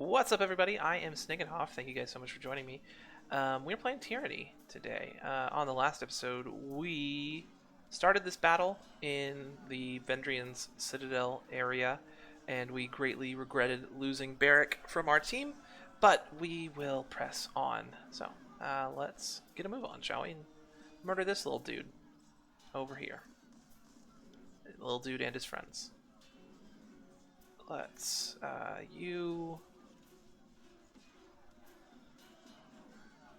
What's up, everybody? I am Sniggenhoff. Thank you guys so much for joining me. We're playing Tyranny today. On the last episode, we started this battle in the Vendrian's Citadel area, and we greatly regretted losing Barrack from our team, but we will press on. So, let's get a move on, shall we? And murder this little dude over here. Little dude and his friends. Let's, you...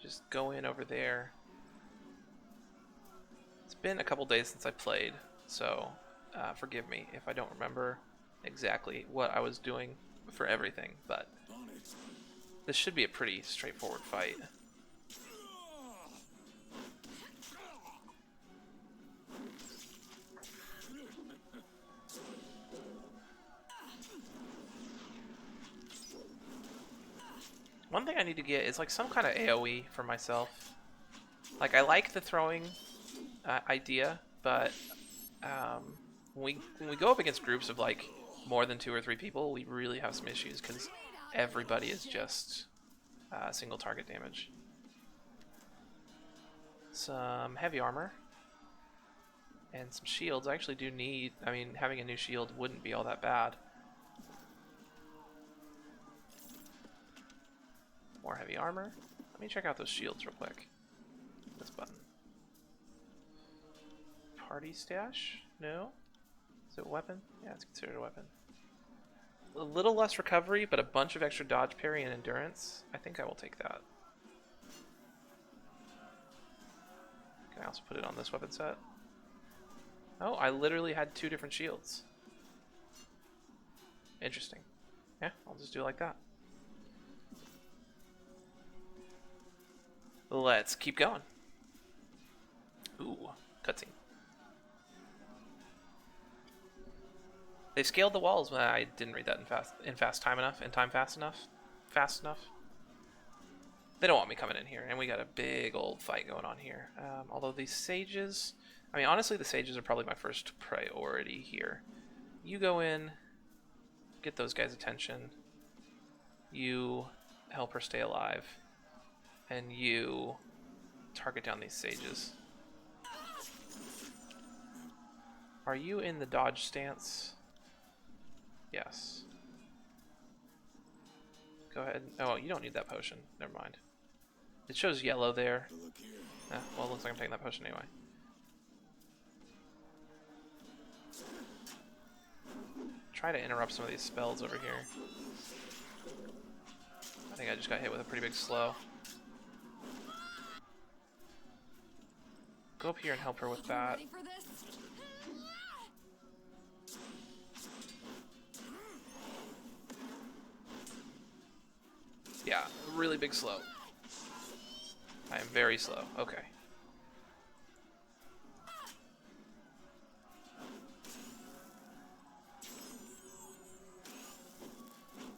just go in over there. It's been a couple days since I played, so forgive me if I don't remember exactly what I was doing for everything, but this should be a pretty straightforward fight. One thing I need to get is like some kind of AoE for myself. Like, I like the throwing idea, but when we go up against groups of like more than 2 or 3 people, we really have some issues because everybody is just single target damage. Some heavy armor and some shields. I actually do need, I mean, having a new shield wouldn't be all that bad. More heavy armor. Let me check out those shields real quick. This button. Party stash? No? Is it a weapon? Yeah, it's considered a weapon. A little less recovery, but a bunch of extra dodge, parry, and endurance. I think I will take that. Can I also put it on this weapon set? Oh, I literally had 2 different shields. Interesting. Yeah, I'll just do it like that. Let's keep going. Ooh, cutscene. They scaled the walls. I didn't read that in fast enough. They don't want me coming in here, and we got a big old fight going on here. Although these sages, I mean, honestly, the sages are probably my first priority here. You go in, get those guys' attention. You help her stay alive. And you target down these sages. Are you in the dodge stance? Yes. Go ahead. Oh, you don't need that potion. Never mind. It shows yellow there. Well, it looks like I'm taking that potion anyway. Try to interrupt some of these spells over here. I think I just got hit with a pretty big slow. Go up here and help her with that. Yeah, really big slow. I am very slow. Okay.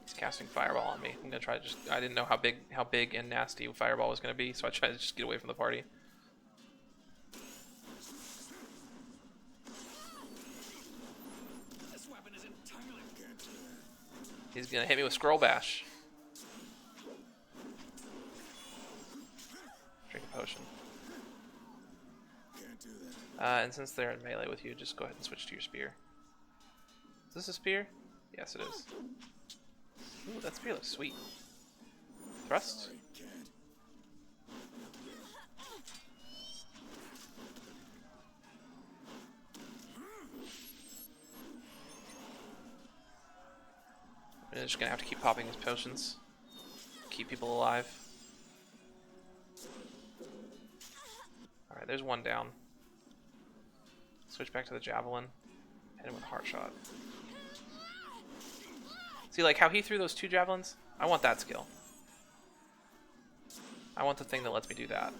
He's casting fireball on me. I'm gonna try to just. I didn't know how big and nasty fireball was gonna be, so I tried to just get away from the party. He's gonna hit me with Scroll Bash. Drink a potion. And since they're in melee with you, just go ahead and switch to your spear. Is this a spear? Yes, it is. Ooh, that spear looks sweet. Thrust? I'm just gonna have to keep popping these potions. Keep people alive. Alright, there's one down. Switch back to the javelin. Hit him with a heart shot. See, like how he threw those 2 javelins? I want that skill. I want the thing that lets me do that.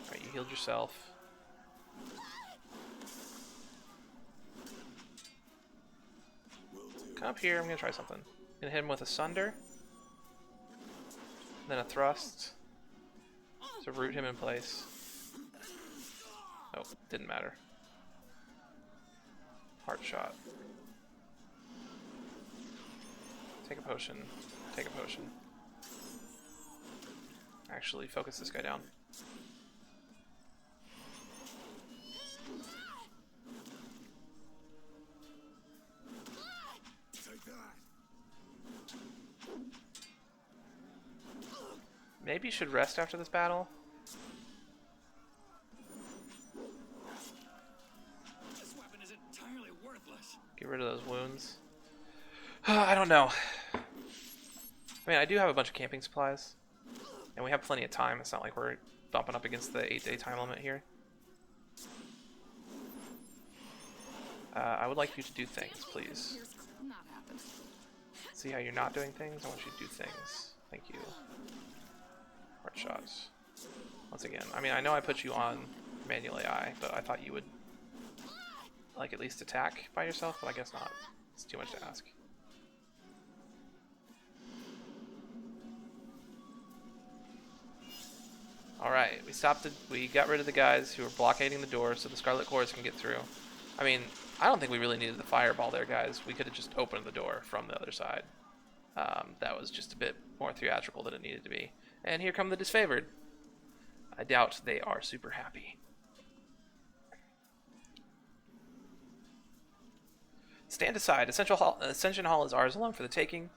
Alright, you healed yourself. Come up here, I'm gonna try something. Gonna hit him with a Sunder, then a Thrust to root him in place. Oh, didn't matter. Heart shot. Take a potion. Take a potion. Actually, focus this guy down. Maybe you should rest after this battle. This weapon is entirely worthless. Get rid of those wounds. I don't know. I mean, I do have a bunch of camping supplies. And we have plenty of time. It's not like we're bumping up against the 8-day time limit here. I would like you to do things, please. See how you're not doing things? I want you to do things. Thank you. Heart shots. Once again, I mean, I know I put you on manual AI, but I thought you would, like, at least attack by yourself, but I guess not. It's too much to ask. Alright, we got rid of the guys who were blockading the door so the Scarlet Chorus can get through. I mean, I don't think we really needed the fireball there, guys. We could have just opened the door from the other side. That was just a bit more theatrical than it needed to be. And here come the disfavored. I doubt they are super happy. Stand aside. Ascension Hall is ours alone for the taking.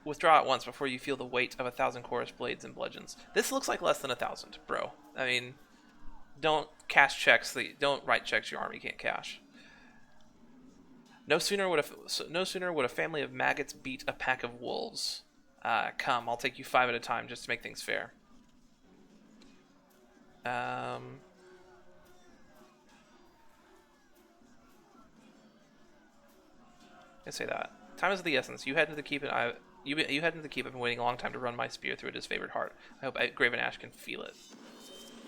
Withdraw at once before you feel the weight of 1,000 chorus blades and bludgeons. This looks like less than 1,000, bro. I mean, don't cash checks. Don't write checks your army can't cash. No sooner would a family of maggots beat a pack of wolves. Come, I'll take you 5 at a time just to make things fair. I say that. Time is of the essence. You head into the keep, and you head into the keep. I've been waiting a long time to run my spear through a disfavored heart. I hope Graven Ash can feel it.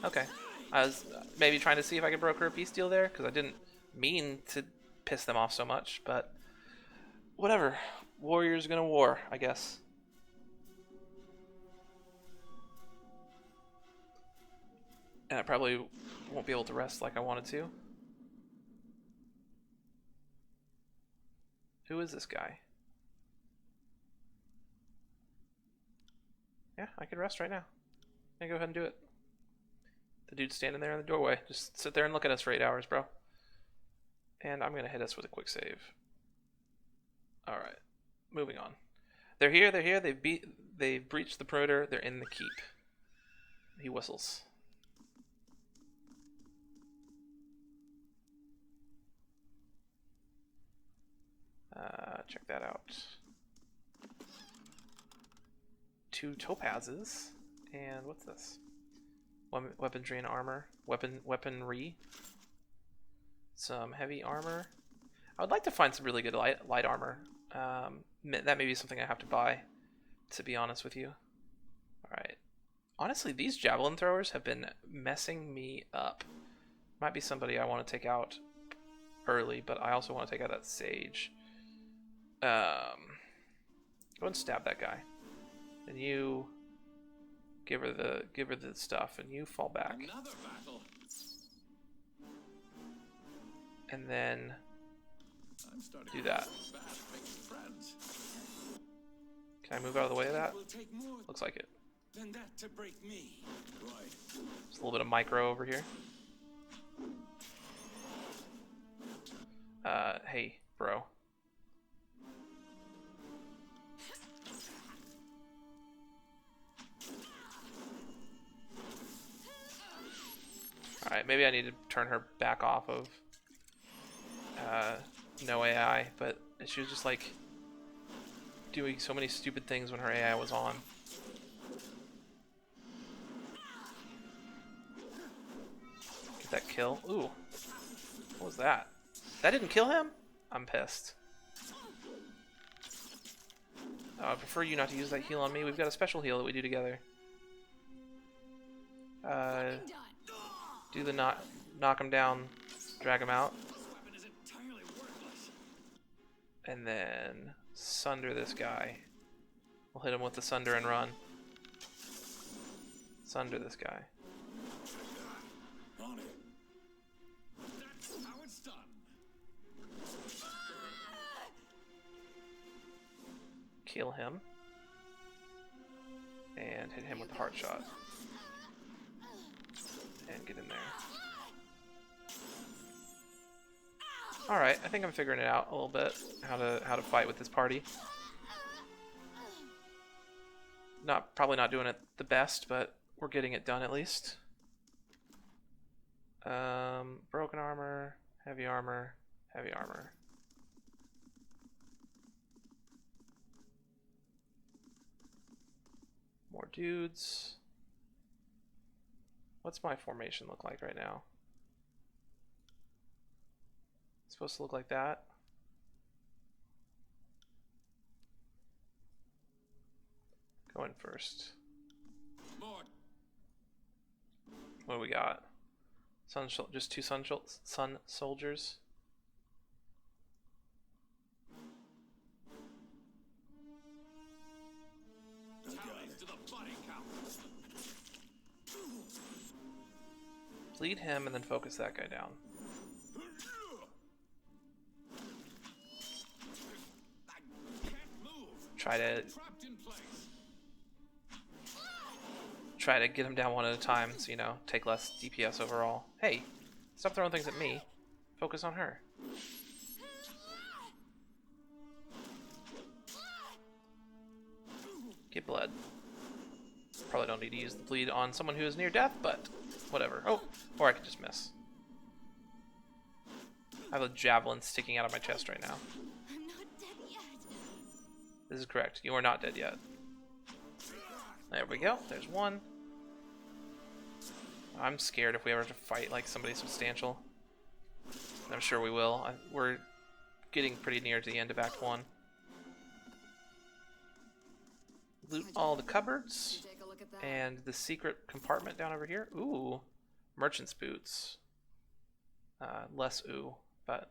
Okay. I was maybe trying to see if I could broker a peace deal there, because I didn't mean to piss them off so much, but whatever. Warrior's gonna war, I guess. And I probably won't be able to rest like I wanted to. Who is this guy? Yeah, I could rest right now. Yeah, go ahead and do it. The dude's standing there in the doorway. Just sit there and look at us for 8 hours, bro. And I'm going to hit us with a quick save. Alright. Moving on. They're here, they're here. They've breached the perimeter. They're in the keep. He whistles. Check that out. 2 topazes. And what's this? Weaponry and armor. Weaponry. Some heavy armor. I would like to find some really good light armor. That may be something I have to buy, to be honest with you. Alright. Honestly, these javelin throwers have been messing me up. Might be somebody I want to take out early, but I also want to take out that sage. Go and stab that guy. And you give her the stuff, and you fall back. Another battle. And then do that. Can I move out of the way of that? Looks like it. Than that to break me. Right. Just a little bit of micro over here. Hey, bro. Alright, maybe I need to turn her back off of no AI, but she was just like doing so many stupid things when her AI was on. Get that kill. Ooh. What was that? That didn't kill him? I'm pissed. I prefer you not to use that heal on me. We've got a special heal that we do together. Do the knock him down, drag him out. And then sunder this guy. We'll hit him with the sunder and run. Sunder this guy. That's how it's done. kill him. And hit him with the heart shot. And get in there. Alright, I think I'm figuring it out a little bit. How to fight with this party. Probably not doing it the best, but we're getting it done at least. Broken armor, heavy armor, heavy armor. More dudes. What's my formation look like right now? It's supposed to look like that. Go in first. What do we got? Just two sun soldiers. Bleed him and then focus that guy down. Try to get him down one at a time, so you know, take less DPS overall. Hey, stop throwing things at me. Focus on her. Get blood. Probably don't need to use the bleed on someone who is near death, but whatever. Oh, or I could just miss. I have a javelin sticking out of my chest right now. I'm not dead yet. This is correct. You are not dead yet. There we go. There's one. I'm scared if we ever have to fight like somebody substantial. I'm sure we will. We're getting pretty near to the end of Act 1. Loot all the cupboards. Take a look at that. And the secret compartment down over here. Ooh. Merchant's boots. Less ooh, but...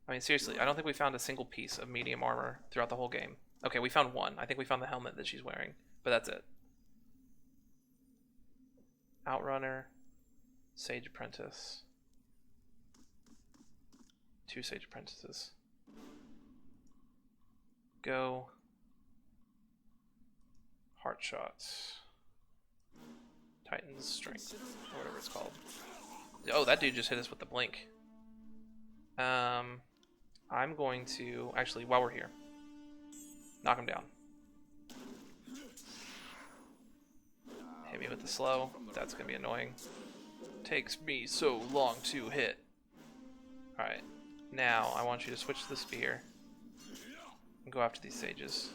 I mean, seriously, I don't think we found a single piece of medium armor throughout the whole game. Okay, we found one. I think we found the helmet that she's wearing, but that's it. Outrunner. Sage Apprentice. 2 Sage Apprentices. Go. Heart shots. Titan's Strength, or whatever it's called. Oh, that dude just hit us with the blink. I'm going to, actually, while we're here, knock him down. Hit me with the slow. That's going to be annoying. Takes me so long to hit. Alright, now I want you to switch to the spear and go after these sages.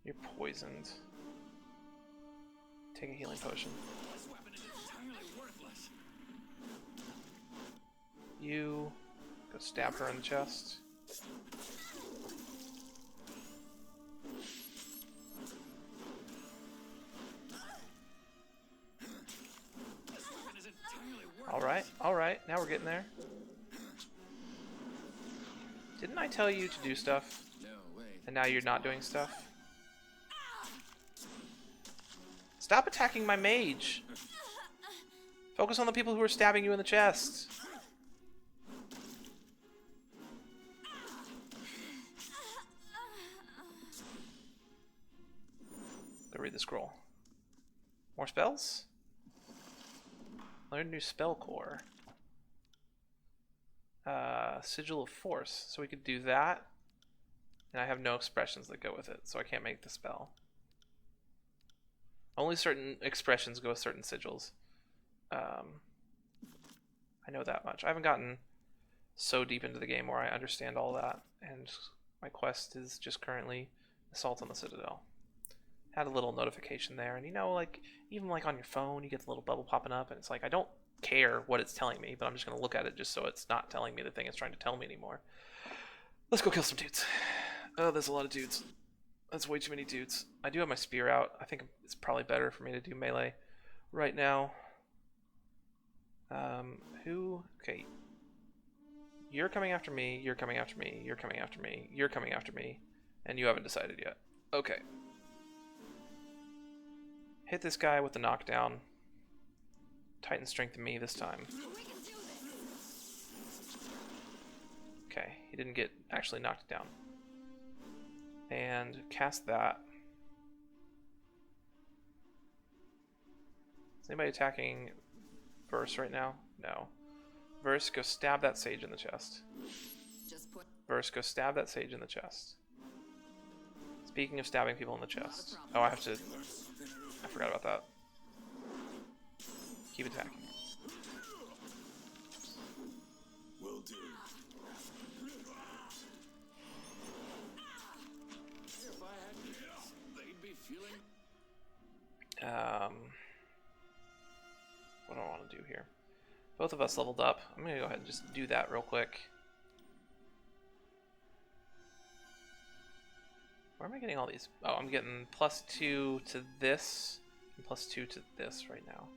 You're poisoned. Take a healing potion. This weapon is entirely worthless. You go stab her in the chest. This weapon is entirely worthless. Alright, now we're getting there. Didn't I tell you to do stuff? No, wait. And now you're not doing stuff? Stop attacking my mage! Focus on the people who are stabbing you in the chest. Go read the scroll. More spells? Learn new spell core. Sigil of Force. So we could do that. And I have no expressions that go with it, so I can't make the spell. Only certain expressions go with certain sigils. I know that much. I haven't gotten so deep into the game where I understand all that, and my quest is just currently Assault on the Citadel. Had a little notification there, and you know, like, even like on your phone, you get the little bubble popping up, and it's like, I don't care what it's telling me, but I'm just going to look at it just so it's not telling me the thing it's trying to tell me anymore. Let's go kill some dudes. Oh, there's a lot of dudes. That's way too many dudes. I do have my spear out. I think it's probably better for me to do melee right now. Okay. You're coming after me, you're coming after me, you're coming after me, you're coming after me, and you haven't decided yet. Okay. hit this guy with the knockdown. Titan strength me this time. Okay, he didn't get actually knocked down. And cast that. Is anybody attacking Verse right now? No. Verse, go stab that sage in the chest. Verse, go stab that sage in the chest. Speaking of stabbing people in the chest. Oh, I have to... I forgot about that. Keep attacking. Will do. If I had they'd be feeling. What do I want to do here? Both of us leveled up. I'm gonna go ahead and just do that real quick. Where am I getting all these? Oh, I'm getting +2 to this and +2 to this right now.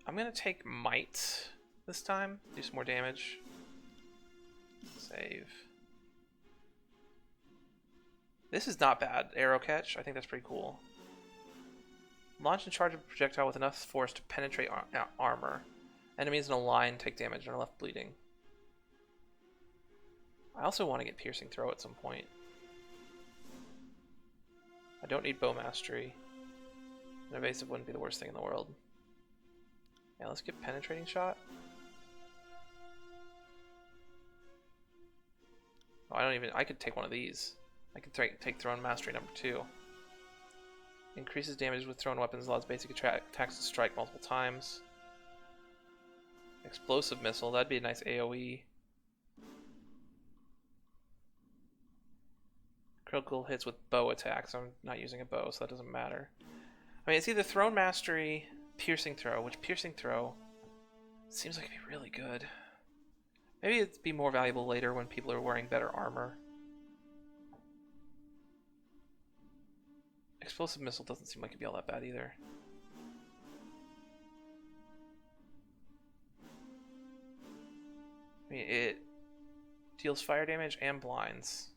I'm gonna take Might this time, do some more damage. Save. This is not bad. Arrow catch, I think that's pretty cool. Launch and charge a projectile with enough force to penetrate armor. Enemies in a line take damage and are left bleeding. I also want to get piercing throw at some point. I don't need bow mastery. An evasive wouldn't be the worst thing in the world. Yeah, let's get penetrating shot. Oh, I could take one of these. I could take thrown mastery number 2. Increases damage with thrown weapons, allows basic attacks to strike multiple times. Explosive missile, that'd be a nice AoE. Critical hits with bow attacks. I'm not using a bow, so that doesn't matter. I mean, it's either thrown mastery, piercing throw, which piercing throw seems like it'd be really good. Maybe it'd be more valuable later when people are wearing better armor. Explosive missile doesn't seem like it'd be all that bad either. I mean, it deals fire damage and blinds.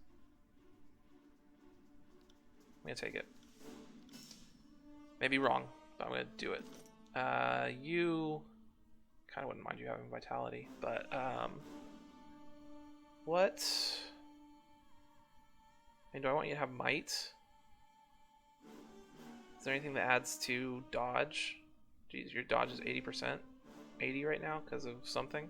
I'm gonna take it. Maybe wrong, but I'm gonna do it. You kind of wouldn't mind you having vitality, but what? I mean, do I want you to have might? Is there anything that adds to dodge? Jeez, your dodge is 80%, 80 right now because of something.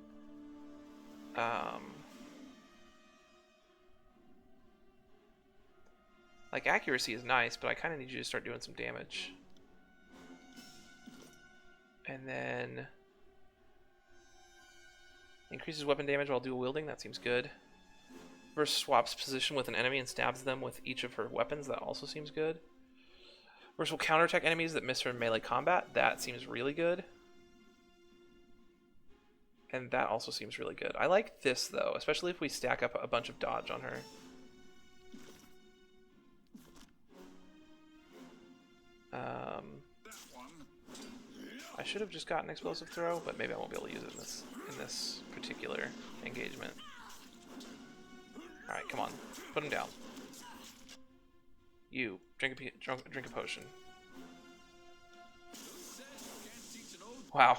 Like, accuracy is nice, but I kind of need you to start doing some damage. And then increases weapon damage while dual wielding. That seems good. Verse swaps position with an enemy and stabs them with each of her weapons. That also seems good. Verse will counterattack enemies that miss her in melee combat. That seems really good. And that also seems really good. I like this, though, especially if we stack up a bunch of dodge on her. I should have just gotten explosive throw, but maybe I won't be able to use it in this particular engagement. All right, come on, put him down. You drink a potion. Wow,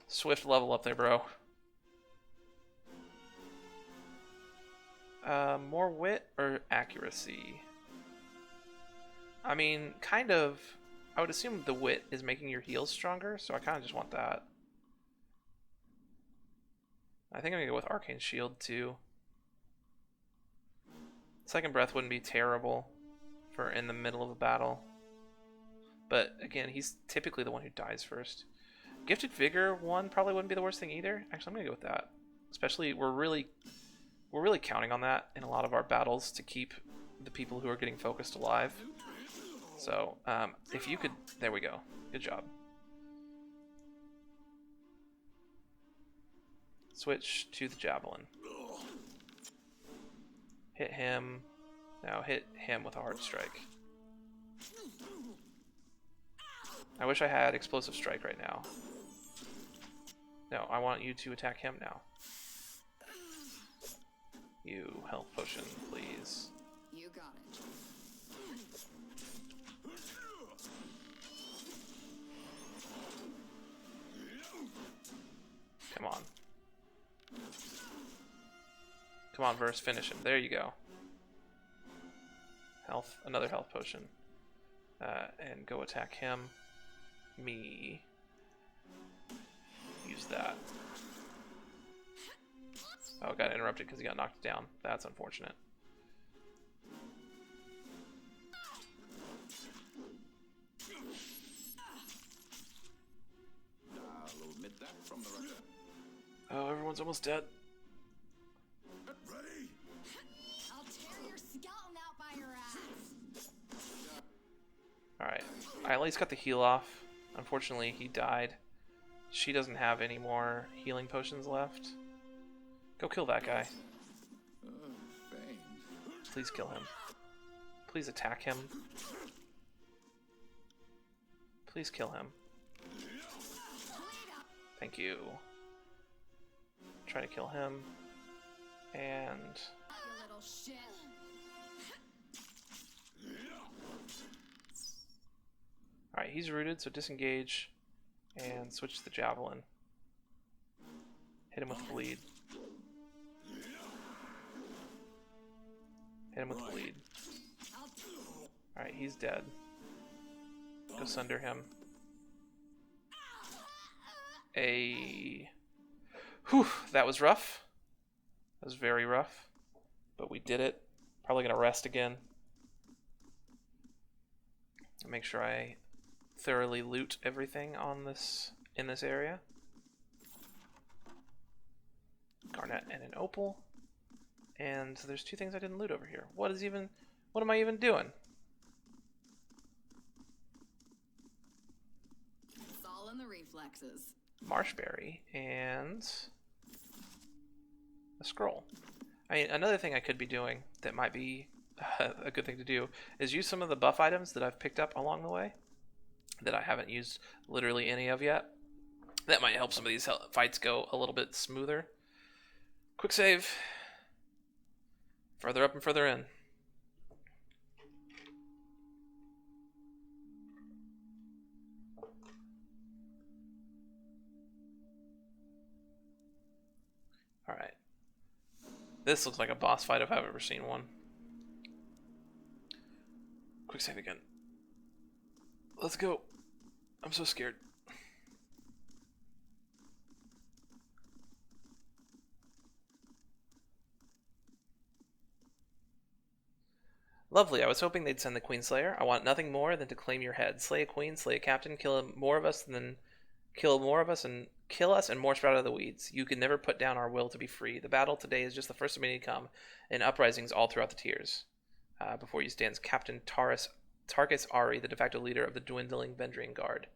swift level up there, bro. More wit or accuracy? I mean, kind of. I would assume the wit is making your heals stronger, so I kind of just want that. I think I'm gonna go with Arcane Shield too. Second Breath wouldn't be terrible for in the middle of a battle. But again, he's typically the one who dies first. Gifted Vigor 1 probably wouldn't be the worst thing either. Actually, I'm gonna go with that. Especially, we're really counting on that in a lot of our battles to keep the people who are getting focused alive. So, if you could... There we go. Good job. Switch to the Javelin. Hit him. Now hit him with a hard strike. I wish I had Explosive Strike right now. No, I want you to attack him now. You, health potion, please. You got it. Come on, Verse, finish him. There you go. Health, another health potion. And go attack him. Me. Use that. Oh, got interrupted because he got knocked down. That's unfortunate. I'll omit that from the record. Oh, everyone's almost dead. Ready? I'll tear your skeleton out by your ass. Alright. I at least got the heal off. Unfortunately, he died. She doesn't have any more healing potions left. Go kill that guy. Fame. Please kill him. Please attack him. Please kill him. Thank you. Try to kill him. And... You little shit. Alright, he's rooted, so disengage. And switch to the javelin. Hit him with the bleed. Hit him with the bleed. Alright, he's dead. Go sunder him. Whew, that was rough. That was very rough. But we did it. Probably gonna rest again. Make sure I thoroughly loot everything on this in this area. Garnet and an opal. And there's two things I didn't loot over here. What am I even doing? It's all in the reflexes. Marshberry and a scroll. I mean, another thing I could be doing that might be a good thing to do is use some of the buff items that I've picked up along the way that I haven't used literally any of yet. That might help some of these fights go a little bit smoother. Quick save. Further up and further in. Alright. This looks like a boss fight if I've ever seen one. Quick save again. Let's go. I'm so scared. Lovely. I was hoping they'd send the Queenslayer. I want nothing more than to claim your head. Slay a queen, slay a captain, kill more of us, and kill us and more sprout out of the weeds. You can never put down our will to be free. The battle today is just the first of many to come, and uprisings all throughout the tiers. Before you stands Captain Tarkus Ari, the de facto leader of the dwindling Vendrian Guard.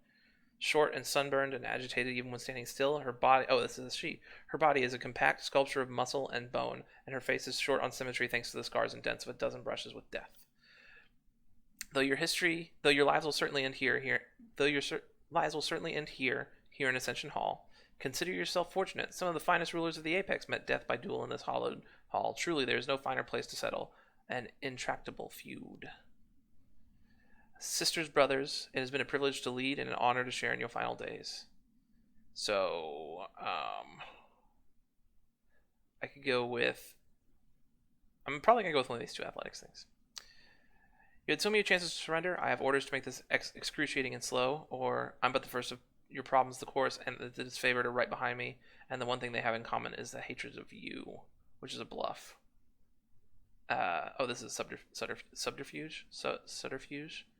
Short and sunburned and agitated even when standing still, her body... Oh, this is she. Her body is a compact sculpture of muscle and bone, and her face is short on symmetry thanks to the scars and dents of a dozen brushes with death. Though your lives will certainly end here in Ascension Hall, consider yourself fortunate. Some of the finest rulers of the Apex met death by duel in this hallowed hall. Truly, there is no finer place to settle an intractable feud. Sisters, brothers, it has been a privilege to lead and an honor to share in your final days. So, I could go with... I'm probably going to go with one of these two athletics things. You had so many chances to surrender. I have orders to make this excruciating and slow, or I'm but the first of your problems, the chorus, and the disfavored are right behind me, and the one thing they have in common is the hatred of you, which is a bluff. This is subterfuge? Subterfuge?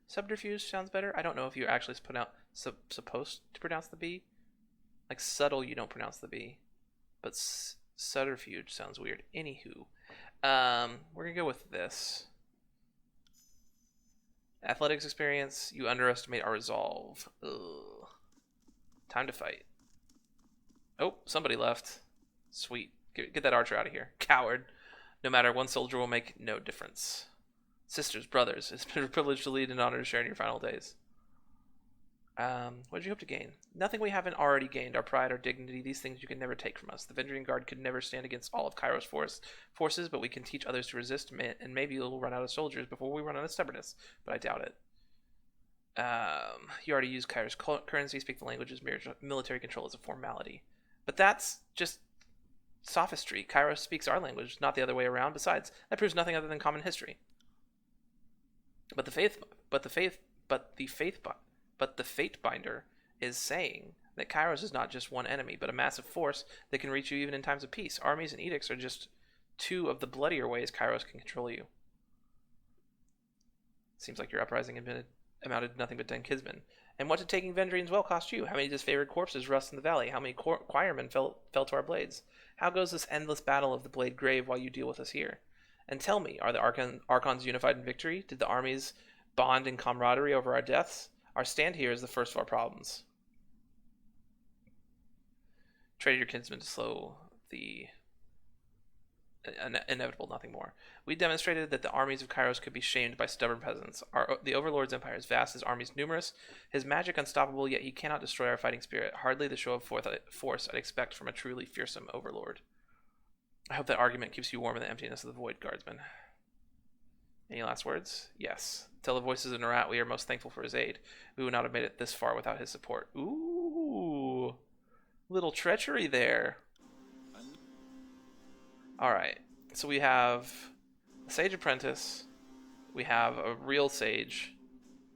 Subterfuge sounds better. I don't know if you're actually supposed to pronounce the B. Like subtle, you don't pronounce the B. But subterfuge sounds weird. Anywho, we're going to go with this. Athletics experience, you underestimate our resolve. Ugh. Time to fight. Oh, somebody left. Sweet. Get that archer out of here. Coward. No matter, one soldier will make no difference. Sisters, brothers, it's been a privilege to lead and honor to share in your final days. What did you hope to gain? Nothing we haven't already gained. Our pride, our dignity, these things you can never take from us. The Vendrian Guard could never stand against all of Cairo's forces, but we can teach others to resist, and maybe we'll run out of soldiers before we run out of stubbornness, but I doubt it. You already use Cairo's currency, speak the languages, military control is a formality. But that's just Sophistry. Kairos speaks our language, not the other way around. Besides, that proves nothing other than common history. But the fate binder is saying that Kairos is not just one enemy, but a massive force that can reach you even in times of peace. Armies and edicts are just two of the bloodier ways Kairos can control you. Seems like your uprising amounted to nothing but 10 kinsmen. And what did taking Vendrian's well cost you? How many disfavored corpses rust in the valley? How many choirmen fell to our blades? How goes this endless battle of the Blade Grave while you deal with us here? And tell me, are the Archons unified in victory? Did the armies bond in camaraderie over our deaths? Our stand here is the first of our problems. Traded your kinsmen to slow the inevitable, nothing more. We demonstrated that the armies of Kairos could be shamed by stubborn peasants. The Overlord's empire is vast, his armies numerous, his magic unstoppable, yet he cannot destroy our fighting spirit. Hardly the show of force I'd expect from a truly fearsome Overlord. I hope that argument keeps you warm in the emptiness of the void, guardsman. Any last words? Yes. Tell the voices of Narat we are most thankful for his aid. We would not have made it this far without his support. Ooh. Little treachery there. Alright, so we have a Sage Apprentice, we have a real Sage,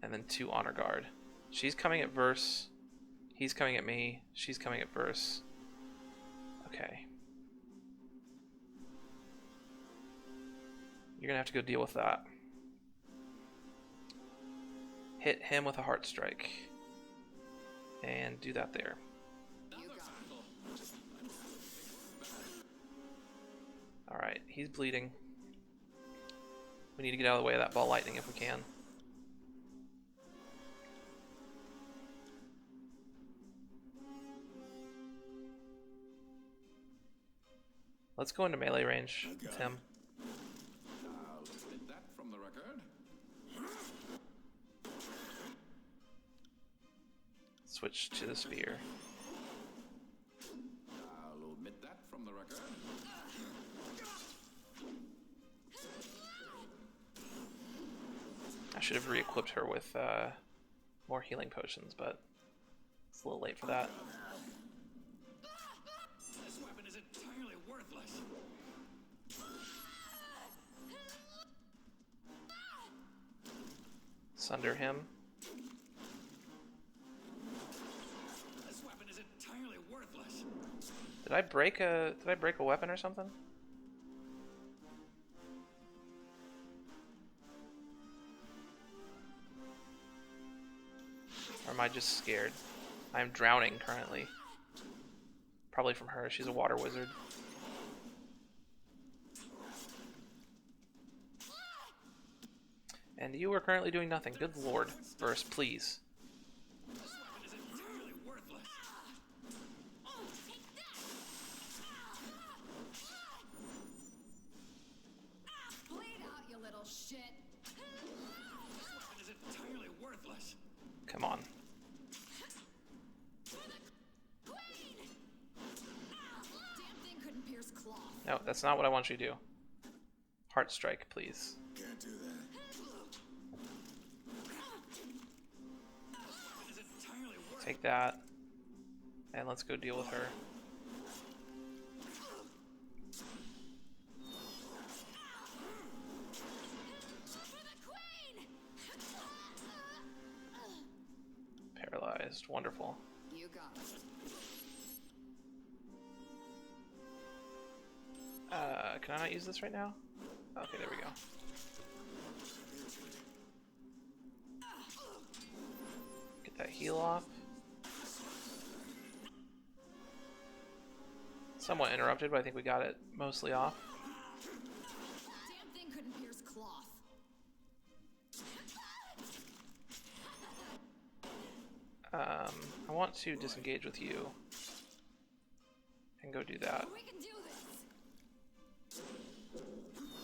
and then 2 Honor Guard. She's coming at verse, he's coming at me, she's coming at verse. Okay. You're gonna have to go deal with that. Hit him with a Heart Strike. And do that there. Alright, he's bleeding. We need to get out of the way of that ball lightning if we can. Let's go into melee range with him. I'll admit that from the record. Switch to the spear. I'll admit that from the record. I should have re-equipped her with more healing potions, but it's a little late for that. This weapon is entirely worthless. Sunder him. This weapon is entirely worthless. Did I break a weapon or something? Or am I just scared? I am drowning currently. Probably from her. She's a water wizard. And you are currently doing nothing. Good lord. Verse, please. This weapon is entirely worthless. Bleed out, you little shit. This weapon is entirely worthless. Come on. Damn thing couldn't pierce cloth. No, that's not what I want you to do. Heart strike, please. Can't do that. This weapon is entirely worthless. Take that. And let's go deal with her. Paralyzed. Wonderful. You got it. Can I not use this right now? Okay, there we go. Get that heal off. Somewhat interrupted, but I think we got it mostly off. Damn thing couldn't pierce cloth. I want to disengage with you and go do that. We can do this.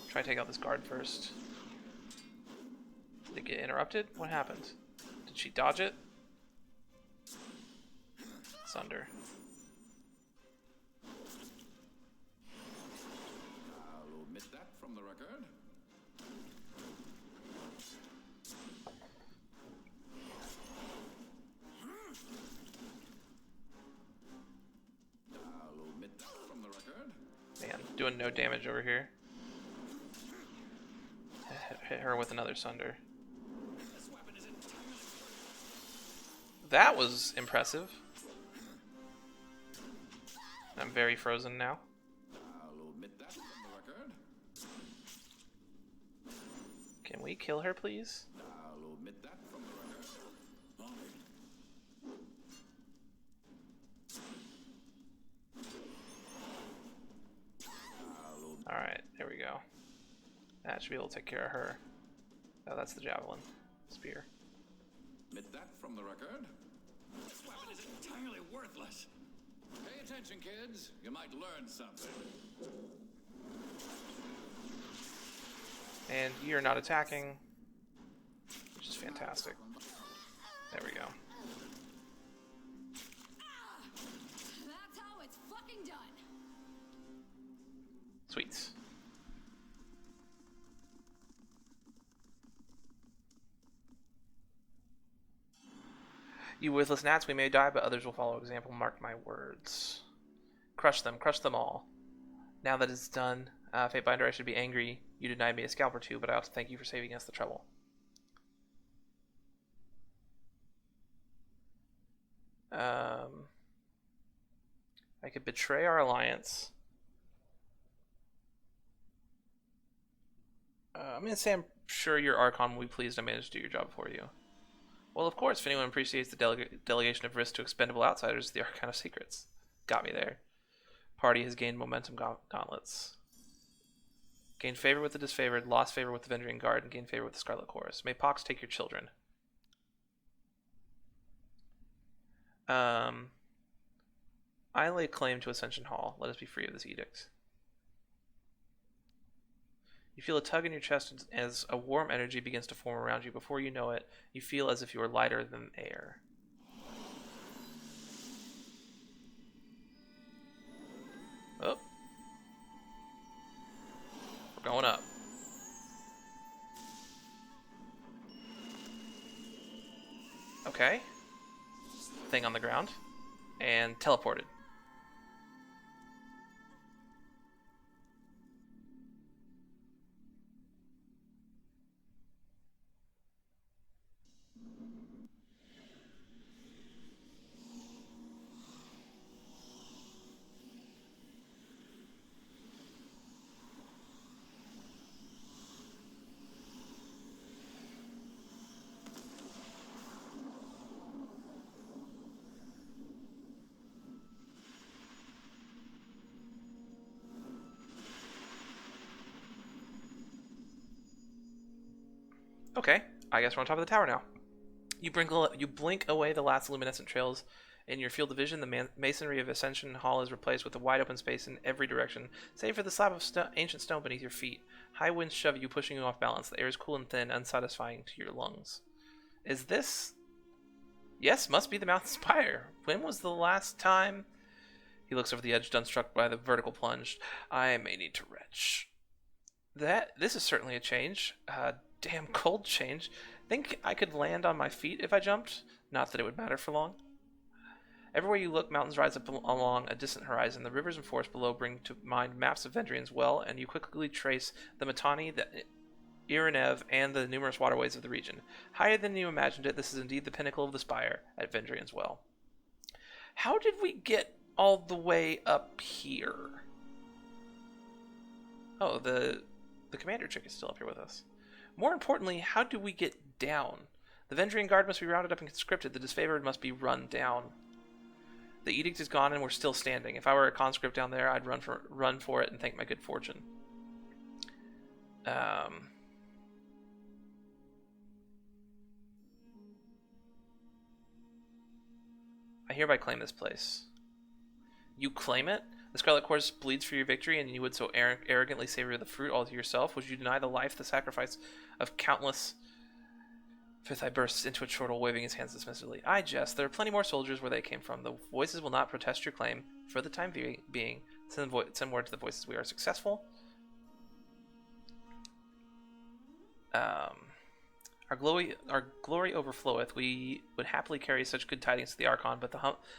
Try to take out this guard first. Did it get interrupted? What happened? Did she dodge it? Sunder. I'll omit that from the record. I'll omit that from the record. doing no damage over here. Hit her with another Sunder. This weapon is entirely That was impressive. I'm very frozen now. I'll omit that from the record. Can we kill her, please? I'll omit that from the record. Alright, there we go. That should be able to take care of her. Oh, that's the javelin. Spear. Omit that from the record. This weapon is entirely worthless. Pay attention, kids. You might learn something. And you're not attacking, which is fantastic. There we go. That's how it's fucking done. Sweet. You worthless gnats, we may die, but others will follow example. Mark my words. Crush them all. Now that it's done, Fate Binder, I should be angry. You denied me a scalp or two, but I ought to thank you for saving us the trouble. I could betray our alliance. I'm going to say I'm sure your Archon will be pleased I managed to do your job for you. Well, of course, if anyone appreciates the delegation of risk to expendable outsiders, the Archon of Secrets. Got me there. Party has gained momentum gauntlets. Gained favor with the disfavored, lost favor with the Vendrian Guard, and gained favor with the Scarlet Chorus. May Pox take your children. I lay claim to Ascension Hall. Let us be free of this edict. You feel a tug in your chest as a warm energy begins to form around you. Before you know it, you feel as if you are lighter than air. Oh. We're going up. Okay. Thing on the ground. And teleported. Okay, I guess we're on top of the tower now. You blink away the last luminescent trails in your field of vision. The masonry of Ascension Hall is replaced with a wide open space in every direction, save for the slab of ancient stone beneath your feet. High winds shove you, pushing you off balance. The air is cool and thin, unsatisfying to your lungs. Is this... Yes, must be the mountain spire. When was the last time... He looks over the edge, done struck by the vertical plunge. I may need to retch. This is certainly a change. Damn cold change. Think I could land on my feet if I jumped? Not that it would matter for long. Everywhere you look, mountains rise up along a distant horizon. The rivers and forests below bring to mind maps of Vendrian's well, and you quickly trace the Mittani, the Iranev, and the numerous waterways of the region. Higher than you imagined it, this is indeed the pinnacle of the spire at Vendrian's well. How did we get all the way up here? Oh, the commander chick is still up here with us. More importantly, how do we get down? The Vendrian Guard must be rounded up and conscripted. The disfavored must be run down. The edict is gone and we're still standing. If I were a conscript down there, I'd run for it and thank my good fortune. I hereby claim this place. You claim it? The Scarlet Chorus bleeds for your victory, and you would so arrogantly savor the fruit all to yourself? Would you deny the life, the sacrifice of countless... Fifth Eye bursts into a chortle, waving his hands dismissively. I jest. There are plenty more soldiers where they came from. The voices will not protest your claim. For the time being, send word to the voices we are successful. Our Our glory overfloweth. We would happily carry such good tidings to the Archon, but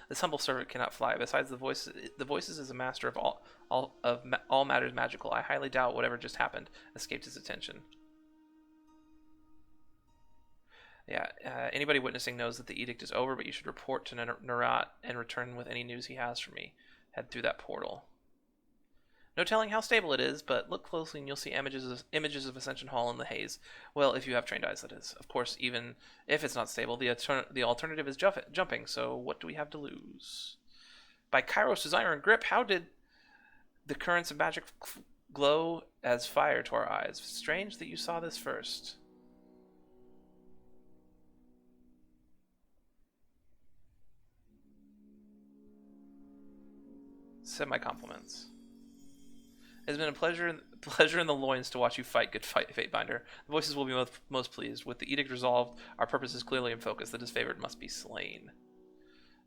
this humble servant cannot fly. Besides, the voices is a master of all matters magical. I highly doubt whatever just happened escaped his attention. Yeah, anybody witnessing knows that the edict is over, but you should report to Narat and return with any news he has for me. Head through that portal. No telling how stable it is, but look closely and you'll see images of Ascension Hall in the haze. Well, if you have trained eyes, that is. Of course, even if it's not stable, the alternative is jumping, so what do we have to lose? By Kairos' iron grip, how did the currents of magic glow as fire to our eyes? Strange that you saw this first. Send my compliments. It has been a pleasure in the loins to watch you fight. Good fight, Fatebinder. The voices will be most pleased. With the edict resolved, our purpose is clearly in focus. The disfavored must be slain.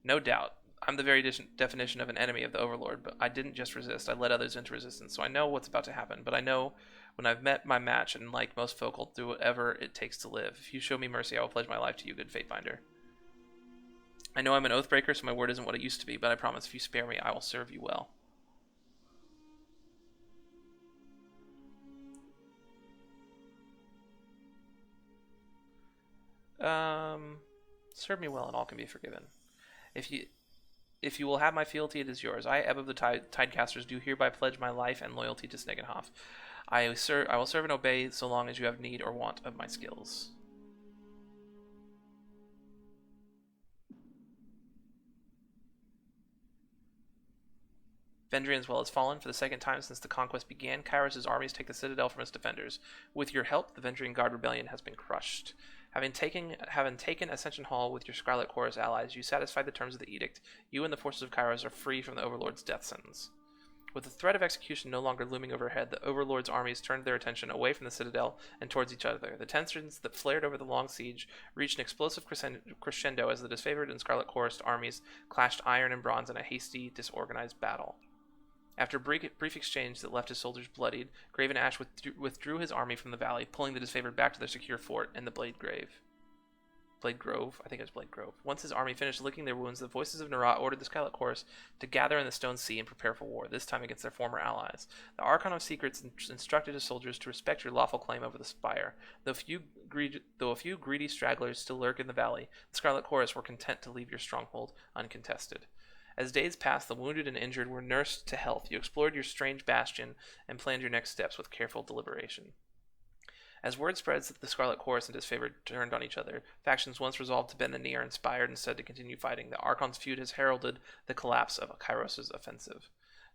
No doubt. I'm the very definition of an enemy of the Overlord, but I didn't just resist. I led others into resistance, so I know what's about to happen. But I know when I've met my match, and like most folk, I'll do whatever it takes to live. If you show me mercy, I will pledge my life to you, good Fatebinder. I know I'm an oathbreaker, so my word isn't what it used to be, but I promise if you spare me, I will serve you well. Serve me well and all can be forgiven. If you will have my fealty, it is yours. I, Ebb of the Tidecasters, do hereby pledge my life and loyalty to Snegenhoff. I will serve and obey so long as you have need or want of my skills. Vendrian's well has fallen. For the second time since the conquest began, Kairos' armies take the citadel from its defenders. With your help, the Vendrian Guard rebellion has been crushed. Having taken Ascension Hall with your Scarlet Chorus allies, you satisfy the terms of the edict. You and the forces of Kairos are free from the Overlord's death sentence. With the threat of execution no longer looming overhead, the Overlord's armies turned their attention away from the citadel and towards each other. The tensions that flared over the long siege reached an explosive crescendo as the disfavored and Scarlet Chorus armies clashed iron and bronze in a hasty, disorganized battle. After a brief exchange that left his soldiers bloodied, Graven Ash withdrew his army from the valley, pulling the disfavored back to their secure fort in the Blade Grove. I think it was Blade Grove. Once his army finished licking their wounds, the voices of Narat ordered the Scarlet Chorus to gather in the Stone Sea and prepare for war, this time against their former allies. The Archon of Secrets instructed his soldiers to respect your lawful claim over the spire. Though a few greedy stragglers still lurk in the valley, the Scarlet Chorus were content to leave your stronghold uncontested. As days passed, the wounded and injured were nursed to health. You explored your strange bastion and planned your next steps with careful deliberation. As word spreads that the Scarlet Chorus and disfavored turned on each other, factions once resolved to bend the knee are inspired instead to continue fighting. The Archon's feud has heralded the collapse of Kairos' offensive.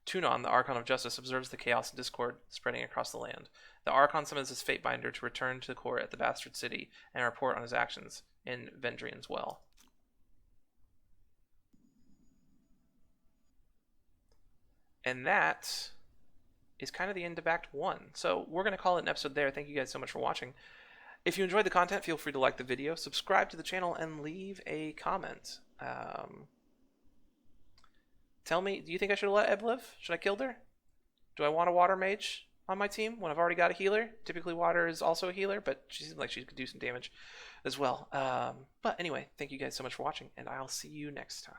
Tunon, the Archon of Justice, observes the chaos and discord spreading across the land. The Archon summons his Fatebinder to return to the court at the Bastard City and report on his actions in Vendrian's Well. And that is kind of the end of Act 1. So we're going to call it an episode there. Thank you guys so much for watching. If you enjoyed the content, feel free to like the video, subscribe to the channel, and leave a comment. Tell me, do you think I should have let Ebb live? Should I kill her? Do I want a water mage on my team when I've already got a healer? Typically water is also a healer, but she seems like she could do some damage as well. But anyway, thank you guys so much for watching, and I'll see you next time.